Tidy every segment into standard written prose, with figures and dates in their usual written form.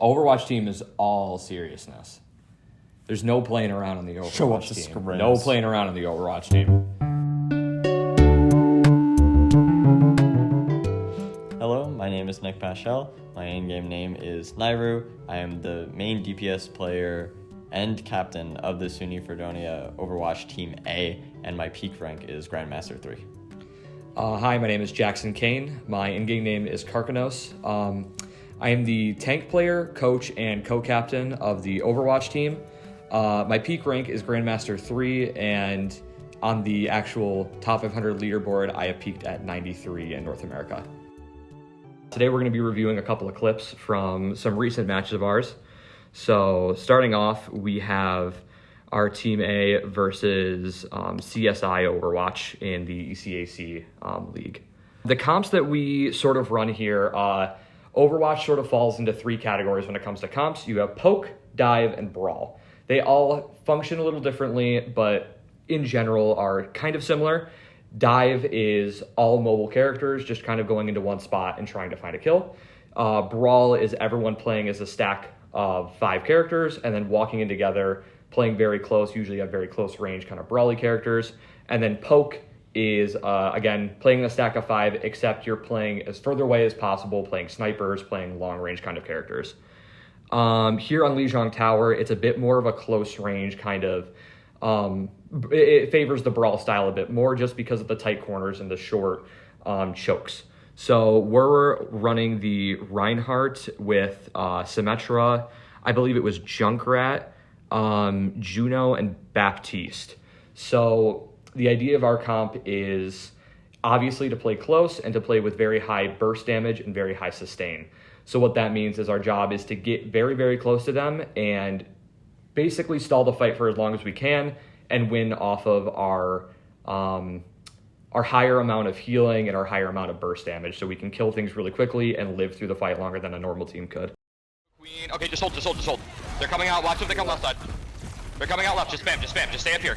Overwatch team is all seriousness. There's no playing around on the Overwatch team. Scrims. No playing around on the Overwatch team. Hello, my name is Nick Paschell. My in-game name is Nairu. I am the main DPS player and captain of the SUNY Fredonia Overwatch Team A, and my peak rank is Grandmaster 3. Hi, my name is Jackson Cain. My in-game name is Karkanos. I am the tank player, coach, and co-captain of the Overwatch team. My peak rank is Grandmaster 3, and on the actual top 500 leaderboard, I have peaked at 93 in North America. Today we're going to be reviewing a couple of clips from some recent matches of ours. So starting off, we have our Team A versus CSI Overwatch in the ECAC league. The comps that we sort of run here, Overwatch sort of falls into three categories when it comes to comps. You have poke, dive, and brawl. They all function a little differently, but in general are kind of similar. Dive is all mobile characters just kind of going into one spot and trying to find a kill. Brawl is everyone playing as a stack of 5 characters and then walking in together, playing very close, usually have very close range kind of brawly characters. And then poke is, again, playing in a stack of 5, except you're playing as further away as possible, playing snipers, playing long range kind of characters. Here on Lijiang Tower, it's a bit more of a close range kind of, it favors the brawl style a bit more just because of the tight corners and the short chokes. So we're running the Reinhardt with Symmetra, I believe it was Junkrat, Juno, and Baptiste. So the idea of our comp is obviously to play close and to play with very high burst damage and very high sustain. So what that means is our job is to get very, very close to them and basically stall the fight for as long as we can and win off of our higher amount of healing and our higher amount of burst damage, so we can kill things really quickly and live through the fight longer than a normal team could. Queen, okay, just hold. They're coming out, watch them, they come left side. They're coming out left, just spam, just stay up here,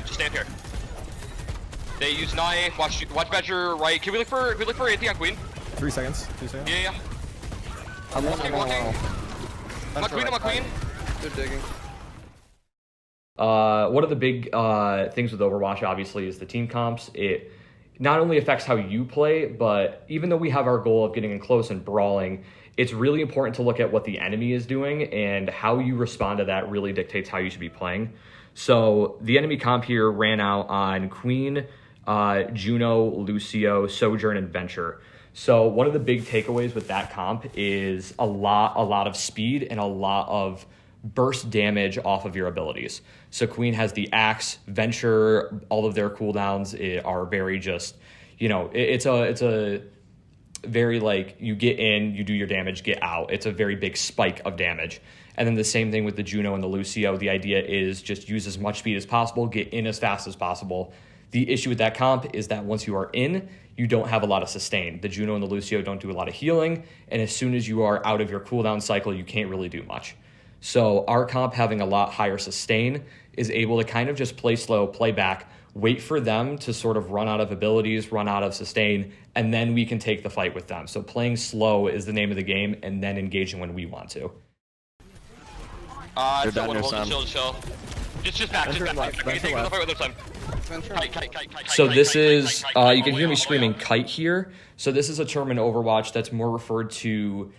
They use knife, watch Badger right. Can we look for anything on Queen? 3 seconds. Yeah. I'm walking. I'm on Queen. They're digging. One of the big things with Overwatch, obviously, is the team comps. It not only affects how you play, but even though we have our goal of getting in close and brawling, it's really important to look at what the enemy is doing, and how you respond to that really dictates how you should be playing. So the enemy comp here ran out on Queen, Juno, Lucio, Sojourn, and Venture. So one of the big takeaways with that comp is a lot of speed and a lot of burst damage off of your abilities. So Queen has the Axe, Venture, all of their cooldowns are very just, it's a very like, you get in, you do your damage, get out. It's a very big spike of damage. And then the same thing with the Juno and the Lucio. The idea is just use as much speed as possible, get in as fast as possible. The issue with that comp is that once you are in, you don't have a lot of sustain. The Juno and the Lucio don't do a lot of healing, and as soon as you are out of your cooldown cycle, you can't really do much. So our comp, having a lot higher sustain, is able to kind of just play slow, play back, wait for them to sort of run out of abilities, run out of sustain, and then we can take the fight with them. So playing slow is the name of the game, and then engaging when we want to. Chill. Just back. Okay, take the fight with this time. So this is, you can hear me screaming kite here. So this is a term in Overwatch that's more referred to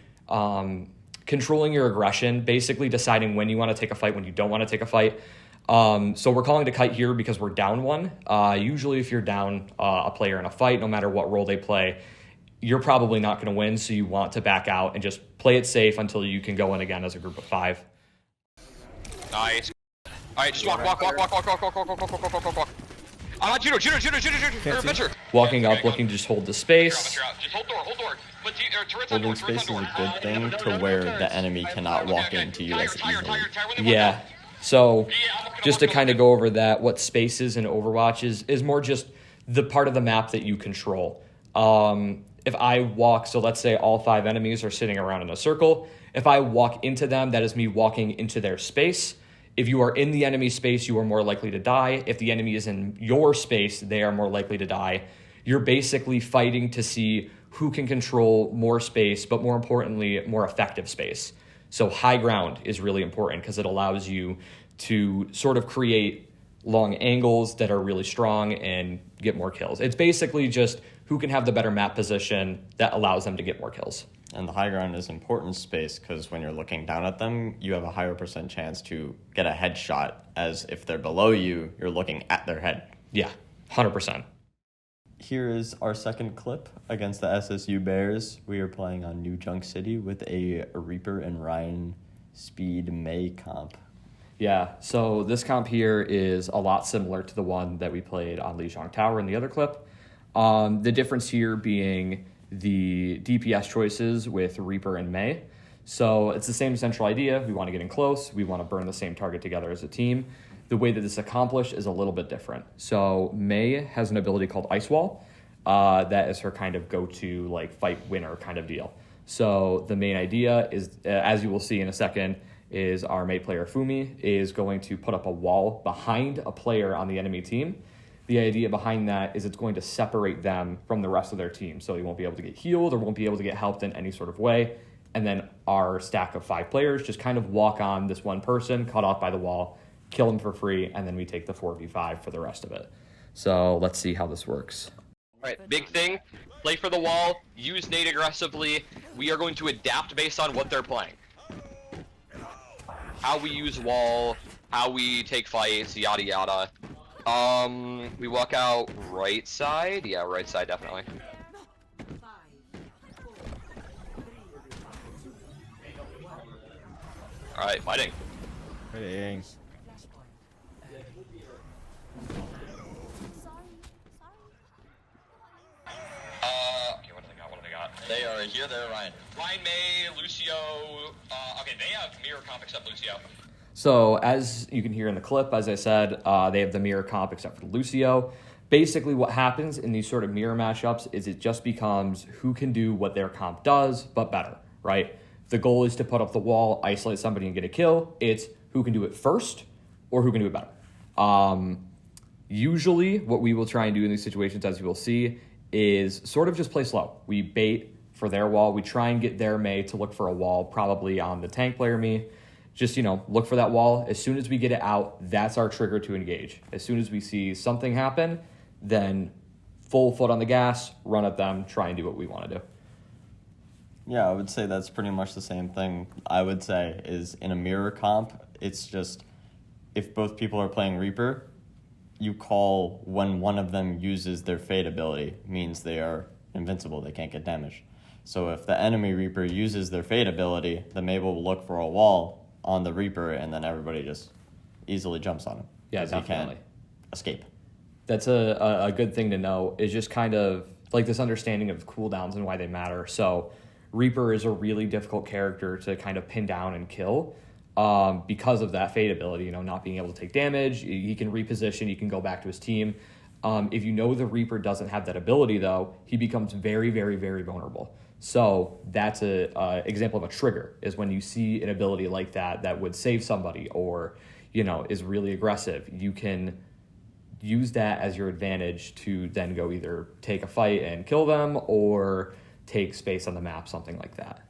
controlling your aggression, basically deciding when you want to take a fight, when you don't want to take a fight. So we're calling it a kite here because we're down one. Usually if you're down a player in a fight, no matter what role they play, you're probably not going to win, so you want to back out and just play it safe until you can go in again as a group of 5. Nice. Alright, just walk. Juno, Venture. Walking up, looking to just hold the space. Just hold door. Holding space is a good thing to where the enemy cannot walk into you as easily. Yeah. So just to kind of go over that, what space is in Overwatch is more just the part of the map that you control. If I walk, so let's say all 5 enemies are sitting around in a circle. If I walk into them, that is me walking into their space. If you are in the enemy space, you are more likely to die. If the enemy is in your space, they are more likely to die. You're basically fighting to see who can control more space, but more importantly, more effective space. So high ground is really important because it allows you to sort of create long angles that are really strong and get more kills. It's basically just who can have the better map position that allows them to get more kills. And the high ground is important space because when you're looking down at them, you have a higher % chance to get a headshot, as if they're below you, you're looking at their head. Yeah, 100%. Here is our second clip against the SSU Bears. We are playing on New Junk City with a Reaper and Ryan Speed May comp. Yeah, so this comp here is a lot similar to the one that we played on Lijiang Tower in the other clip. The difference here being the DPS choices with Reaper and May. So it's the same central idea. We want to get in close. We want to burn the same target together as a team. The way that this is accomplished is a little bit different. So May has an ability called Ice Wall. That is her kind of go-to like fight winner kind of deal. So the main idea is, as you will see in a second, is our May player Fumi is going to put up a wall behind a player on the enemy team. The idea behind that is it's going to separate them from the rest of their team. So he won't be able to get healed or won't be able to get helped in any sort of way. And then our stack of 5 players just kind of walk on this one person, cut off by the wall, kill him for free, and then we take the 4v5 for the rest of it. So let's see how this works. All right, big thing, play for the wall, use nade aggressively. We are going to adapt based on what they're playing. How we use wall, how we take fights, yada yada. We walk out right side. Yeah, right side definitely. All right, fighting. Fighting. Okay, what do they got? What do they got? They are here, they're Ryan. Ryan, May, Lucio. Okay, they have mirror comp except Lucio. So as you can hear in the clip, as I said, they have the mirror comp except for Lucio. Basically what happens in these sort of mirror matchups is it just becomes who can do what their comp does, but better, right? The goal is to put up the wall, isolate somebody and get a kill. It's who can do it first or who can do it better. Usually what we will try and do in these situations, as you will see, is sort of just play slow. We bait for their wall. We try and get their May to look for a wall, probably on the tank player me. Just, look for that wall. As soon as we get it out, that's our trigger to engage. As soon as we see something happen, then full foot on the gas, run at them, try and do what we want to do. Yeah, I would say that's pretty much the same thing. I would say is in a mirror comp, it's just if both people are playing Reaper, you call when one of them uses their Fade ability, means they are invincible, they can't get damaged. So if the enemy Reaper uses their Fade ability, the May will look for a wall on the Reaper, and then everybody just easily jumps on him. Yeah, definitely. He can't escape. That's a good thing to know, is just kind of like this understanding of cooldowns and why they matter. So Reaper is a really difficult character to kind of pin down and kill because of that Fade ability, not being able to take damage. He can reposition, he can go back to his team. If you know the Reaper doesn't have that ability, though, he becomes very, very, very vulnerable. So that's a example of a trigger, is when you see an ability like that would save somebody or, is really aggressive. You can use that as your advantage to then go either take a fight and kill them or take space on the map, something like that.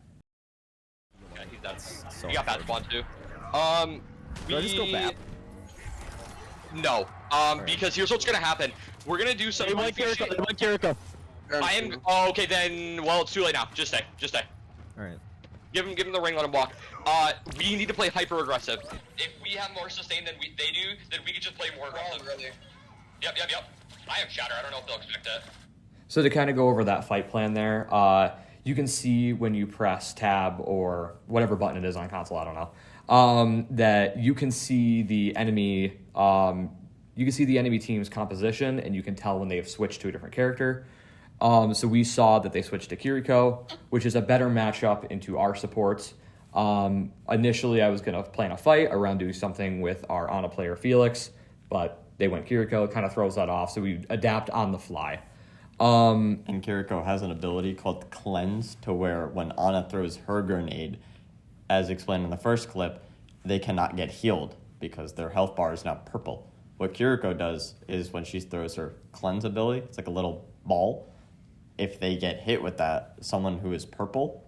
Yeah, that's So you got that spawn too. Should I just go back? No. Because here's what's gonna happen. We're gonna do some. They want Kiriko. I am. Oh, okay, then. Well, it's too late now. Just stay. Just stay. All right. Give him the ring. Let him walk. We need to play hyper aggressive. If we have more sustain than they do, then we can just play more aggressive. Really. Yep. I have shatter. I don't know if they'll expect it. So to kind of go over that fight plan there, you can see when you press tab or whatever button it is on console, I don't know, that you can see the enemy. You can see the enemy team's composition, and you can tell when they have switched to a different character. So we saw that they switched to Kiriko, which is a better matchup into our supports. Initially, I was going to plan a fight around doing something with our Ana player Felix, but they went Kiriko. It kind of throws that off, so we adapt on the fly. And Kiriko has an ability called Cleanse, to where when Ana throws her grenade, as explained in the first clip, they cannot get healed because their health bar is now purple. What Kiriko does is when she throws her Cleanse ability, it's like a little ball. If they get hit with that, someone who is purple,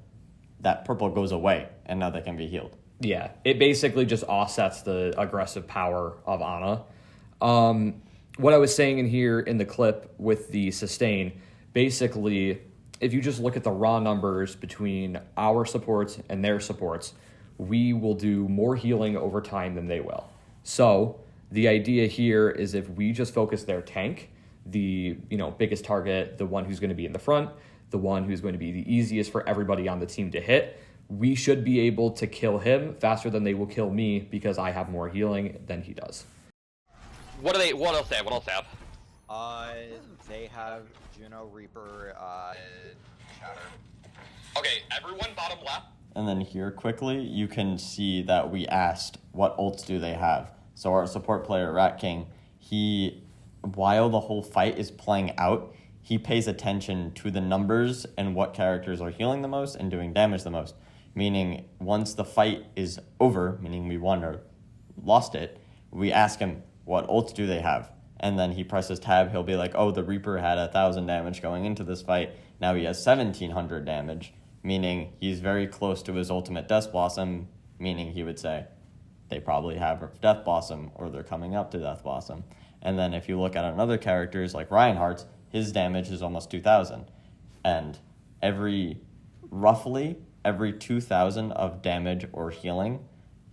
that purple goes away, and now they can be healed. Yeah, it basically just offsets the aggressive power of Ana. What I was saying in here in the clip with the sustain, basically, if you just look at the raw numbers between our supports and their supports, we will do more healing over time than they will. So the idea here is if we just focus their tank, the biggest target, the one who's going to be in the front, the one who's going to be the easiest for everybody on the team to hit, we should be able to kill him faster than they will kill me because I have more healing than he does. What else they have? They have Juno, Reaper, Shatter. Okay, everyone bottom left. And then here, quickly, you can see that we asked what ults do they have. So our support player, Rat King, while the whole fight is playing out, he pays attention to the numbers and what characters are healing the most and doing damage the most. Meaning, once the fight is over, meaning we won or lost it, we ask him, what ults do they have? And then he presses tab, he'll be like, oh, the Reaper had 1,000 damage going into this fight, now he has 1,700 damage, meaning he's very close to his ultimate Death Blossom, meaning he would say, they probably have Death Blossom, or they're coming up to Death Blossom. And then if you look at another characters like Reinhardt's, his damage is almost 2,000. And roughly every 2,000 of damage or healing,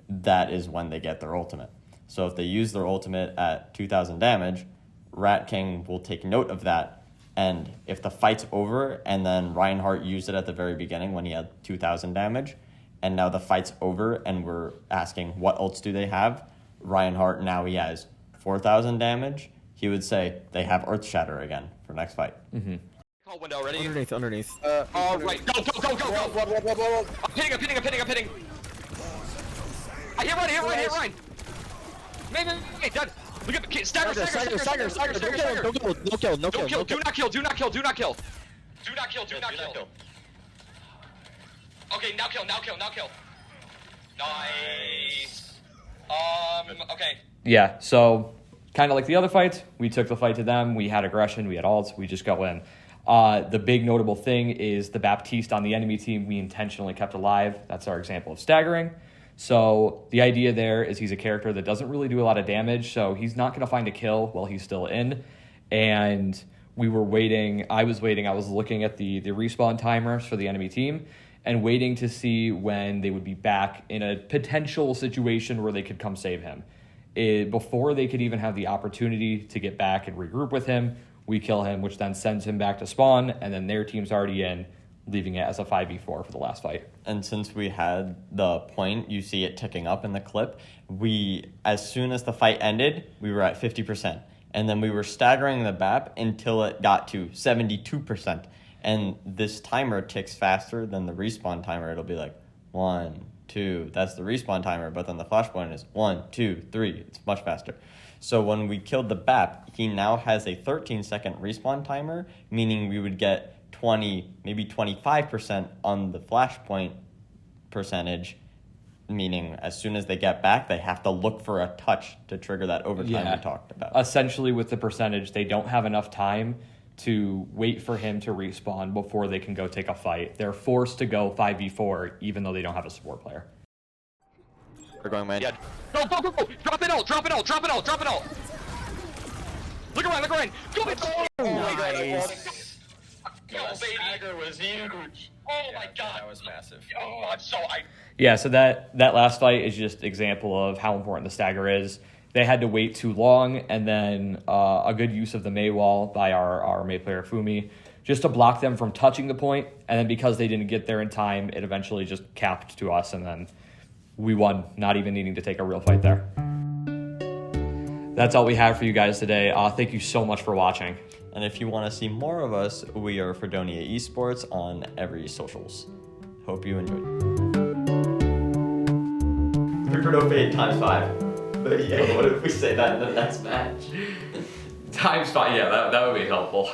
that is when they get their ultimate. So if they use their ultimate at 2,000 damage, Rat King will take note of that. And if the fight's over and then Reinhardt used it at the very beginning when he had 2,000 damage, and now the fight's over and we're asking what ults do they have, Reinhardt, now he has 4,000 damage, he would say they have Earth Shatter again for next fight. Mm-hmm. Call window ready. Underneath. All right, go. I'm hitting. I hit Ryan. Hey, done. Look at the stagger. No kill. Do not kill. Okay, now kill. Nice. Okay. Yeah, so kind of like the other fights, we took the fight to them. We had aggression, we had ults, we just go in. The big notable thing is the Baptiste on the enemy team we intentionally kept alive. That's our example of staggering. So the idea there is he's a character that doesn't really do a lot of damage, so he's not going to find a kill while he's still in. And we were waiting. I was looking at the respawn timers for the enemy team and waiting to see when they would be back in a potential situation where they could come save him. Before they could even have the opportunity to get back and regroup with him, we kill him, which then sends him back to spawn, and then their team's already in, leaving it as a 5v4 for the last fight. And since we had the point, you see it ticking up in the clip, as soon as the fight ended, we were at 50%. And then we were staggering the BAP until it got to 72%. And this timer ticks faster than the respawn timer. It'll be like 1, 2, that's the respawn timer, but then the flashpoint is 1, 2, 3. It's much faster. So when we killed the BAP, he now has a 13-second respawn timer, meaning we would get 20, maybe 25% on the flashpoint percentage, meaning as soon as they get back, they have to look for a touch to trigger that overtime we talked about. Essentially, with the percentage, they don't have enough time to wait for him to respawn before they can go take a fight. They're forced to go 5v4, even though they don't have a support player. We're going, man. Yeah. Go. Drop it all. Look around. Go, bitch. Nice. Go, baby. Stagger was huge. Oh my god. That was massive. Oh, Yeah, so that last fight is just example of how important the stagger is. They had to wait too long, and then a good use of the Mei wall by our Mei player Fumi, just to block them from touching the point, and then because they didn't get there in time, it eventually just capped to us, and then we won, not even needing to take a real fight there. That's all we have for you guys today. Thank you so much for watching. And if you want to see more of us, we are Fredonia Esports on every socials. Hope you enjoyed. Reaper no fade ×5. But yeah, what if we say that in the next match? ×5, yeah, that would be helpful.